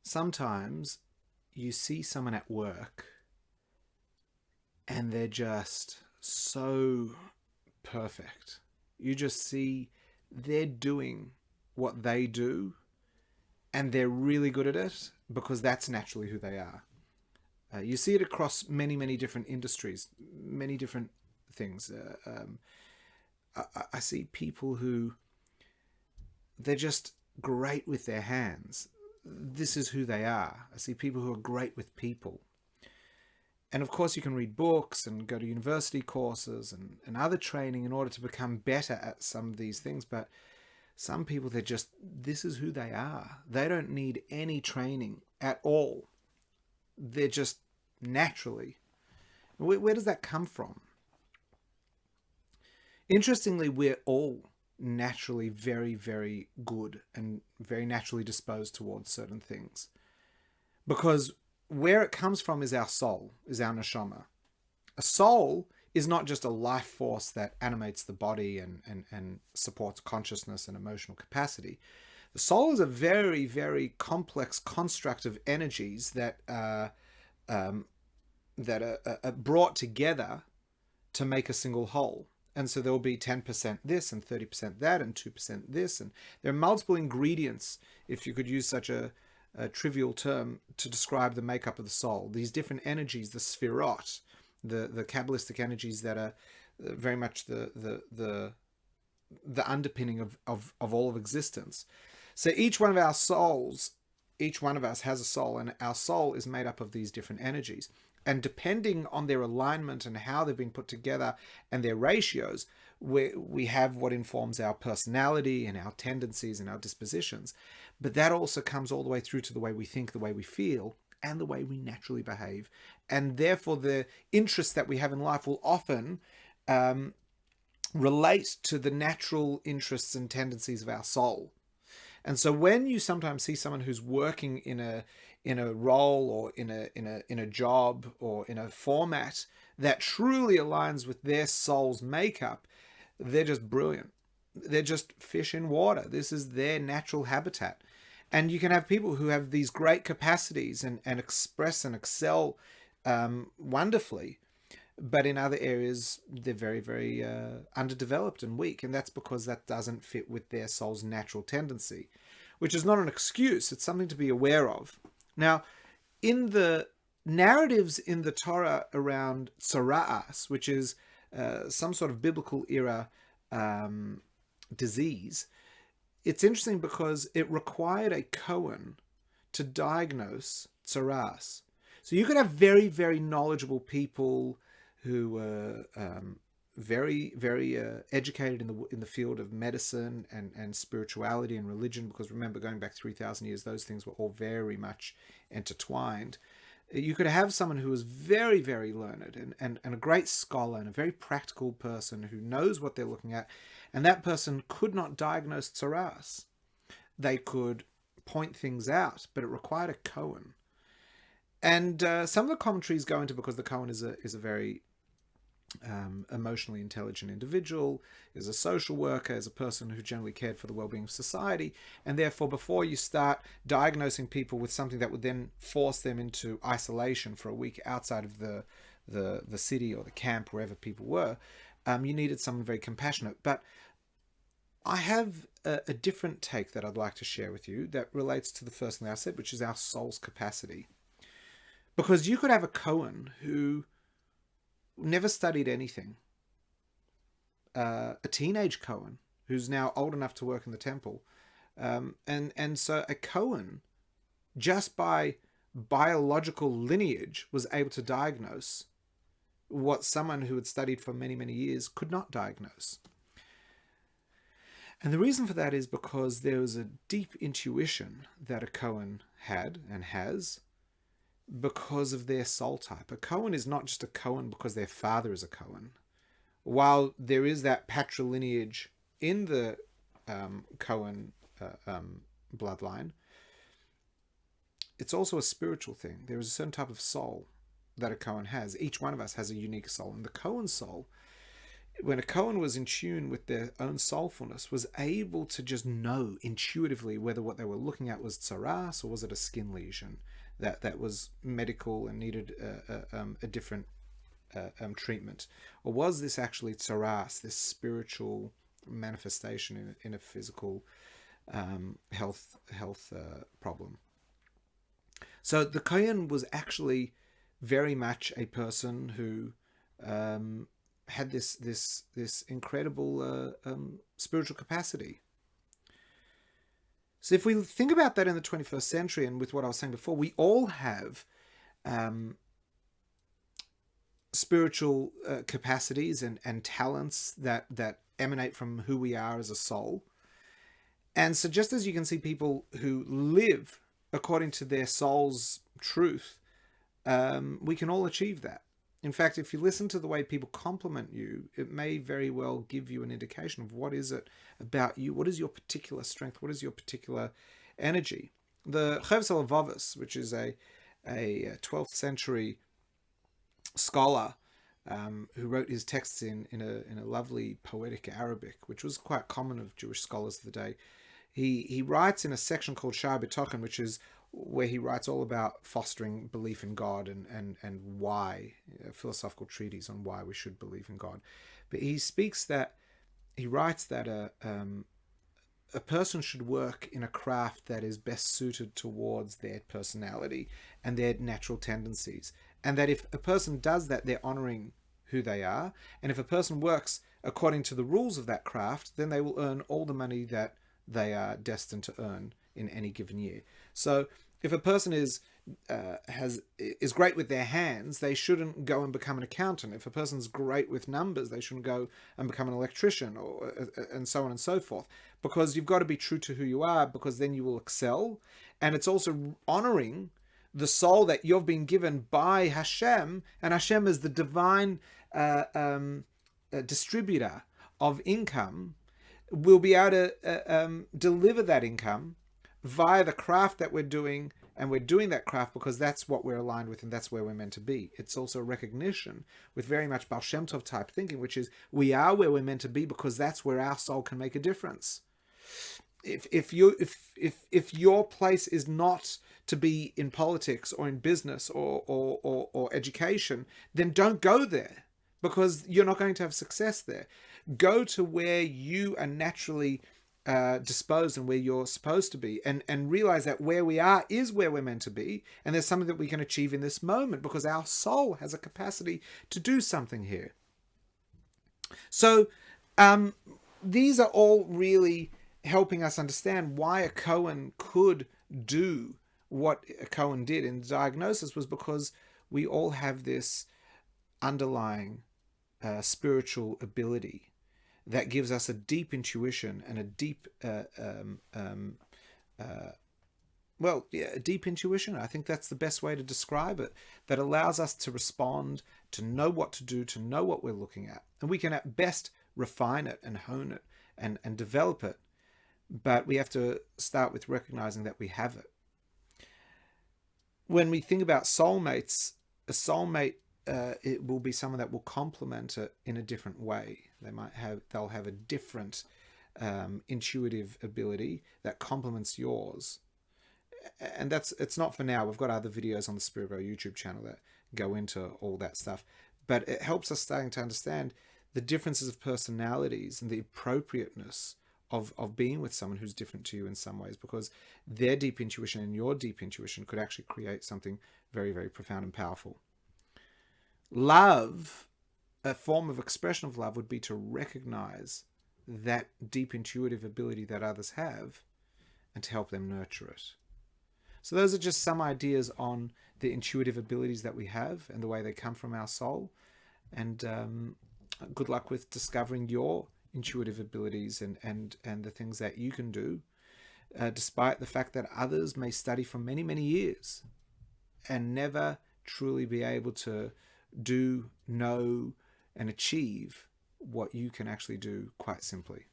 sometimes you see someone at work and they're just so perfect. You just see they're doing what they do and they're really good at it because that's naturally who they are. You see it across many, many different industries, many different things. I see people who they're just great with their hands. This is who they are. I see people who are great with people. And of course, you can read books and go to university courses and other training in order to become better at some of these things. But some people, this is who they are. They don't need any training at all. They're just naturally. Where does that come from? Interestingly, we're all naturally very, very good and very naturally disposed towards certain things. Because where it comes from is our soul, is our Neshama. A soul is not just a life force that animates the body and supports consciousness and emotional capacity. The soul is a very, very complex construct of energies that are brought together to make a single whole. And so there will be 10% this and 30% that and 2% this. And there are multiple ingredients, if you could use such a trivial term, to describe the makeup of the soul. These different energies, the sphirot, the Kabbalistic energies that are very much the underpinning of all of existence. So each one of our souls, each one of us has a soul, and our soul is made up of these different energies. And depending on their alignment and how they've been put together and their ratios, we have what informs our personality and our tendencies and our dispositions. But that also comes all the way through to the way we think, the way we feel, and the way we naturally behave. And therefore, the interests that we have in life will often relate to the natural interests and tendencies of our soul. And so when you sometimes see someone who's working in a role or in a job or in a format that truly aligns with their soul's makeup, they're just brilliant. They're just fish in water. This is their natural habitat. And you can have people who have these great capacities and express and excel wonderfully. But in other areas, they're very, very underdeveloped and weak. And that's because that doesn't fit with their soul's natural tendency, which is not an excuse. It's something to be aware of. Now, in the narratives in the Torah around tzara'as, which is some sort of biblical era disease, it's interesting because it required a cohen to diagnose tzara'as. So you could have very, very knowledgeable people who were very, very educated in the field of medicine and spirituality and religion, because remember, going back 3,000 years, those things were all very much intertwined. You could have someone who was very, very learned and a great scholar and a very practical person who knows what they're looking at, and that person could not diagnose tzara'as. They could point things out, but it required a cohen. And some of the commentaries go into, because the cohen is a very emotionally intelligent individual, is a social worker, is a person who generally cared for the well-being of society, and therefore before you start diagnosing people with something that would then force them into isolation for a week outside of the city or the camp, wherever people were, you needed someone very compassionate. But I have a different take that I'd like to share with you that relates to the first thing I said, which is our soul's capacity. Because you could have a cohen who never studied anything, a teenage cohen who's now old enough to work in the temple, and so a cohen, just by biological lineage, was able to diagnose what someone who had studied for many, many years could not diagnose. And the reason for that is because there was a deep intuition that a cohen had and has, because of their soul type. A cohen is not just a cohen because their father is a cohen. While there is that patrilineage in the cohen bloodline, it's also a spiritual thing. There is a certain type of soul that a cohen has. Each one of us has a unique soul, and the cohen soul when a cohen was in tune with their own soulfulness, was able to just know intuitively whether what they were looking at was tsaras or was it a skin lesion that was medical and needed a different treatment, or was this actually tsaras, this spiritual manifestation in a physical health problem. So the cohen was actually very much a person who had this incredible spiritual capacity. So if we think about that in the 21st century, and with what I was saying before, we all have spiritual capacities and talents that emanate from who we are as a soul. And so just as you can see people who live according to their soul's truth, we can all achieve that. In fact, if you listen to the way people compliment you, it may very well give you an indication of what is it about you, what is your particular strength, what is your particular energy. The Chovos HaLevavos, which is a 12th century scholar who wrote his texts in a lovely poetic Arabic, which was quite common of Jewish scholars of the day. He writes in a section called Sha'ar B'Tochen, which is where he writes all about fostering belief in God and why, a philosophical treatise on why we should believe in God. But he writes that a person should work in a craft that is best suited towards their personality and their natural tendencies. And that if a person does that, they're honoring who they are. And if a person works according to the rules of that craft, then they will earn all the money that they are destined to earn in any given year. So if a person is great with their hands, they shouldn't go and become an accountant. If a person's great with numbers, they shouldn't go and become an electrician, or and so on and so forth. Because you've got to be true to who you are, because then you will excel. And it's also honoring the soul that you've been given by Hashem, and Hashem is the divine distributor of income. We'll be able to deliver that income via the craft that we're doing, and we're doing that craft because that's what we're aligned with and that's where we're meant to be. It's also a recognition with very much Baal Shem Tov type thinking, which is we are where we're meant to be because that's where our soul can make a difference. If your place is not to be in politics or in business or education, then don't go there, because you're not going to have success there. Go to where you are naturally disposed and where you're supposed to be, and realize that where we are is where we're meant to be, and there's something that we can achieve in this moment because our soul has a capacity to do something here. So these are all really helping us understand why a cohen could do what a cohen did in the diagnosis, was because we all have this underlying spiritual ability that gives us a deep intuition and a deep deep intuition. I think that's the best way to describe it, that allows us to respond, to know what to do, to know what we're looking at. And we can at best refine it and hone it and develop it, but we have to start with recognizing that we have it. When we think about soulmates, a soulmate, it will be someone that will complement it in a different way. They'll have a different intuitive ability that complements yours. And it's not for now. We've got other videos on the Spiritgrow YouTube channel that go into all that stuff. But it helps us starting to understand the differences of personalities and the appropriateness of being with someone who's different to you in some ways, because their deep intuition and your deep intuition could actually create something very, very profound and powerful. Love, a form of expression of love, would be to recognize that deep intuitive ability that others have and to help them nurture it. So those are just some ideas on the intuitive abilities that we have and the way they come from our soul. And good luck with discovering your intuitive abilities and the things that you can do, despite the fact that others may study for many, many years and never truly be able to do, know, and achieve what you can actually do quite simply.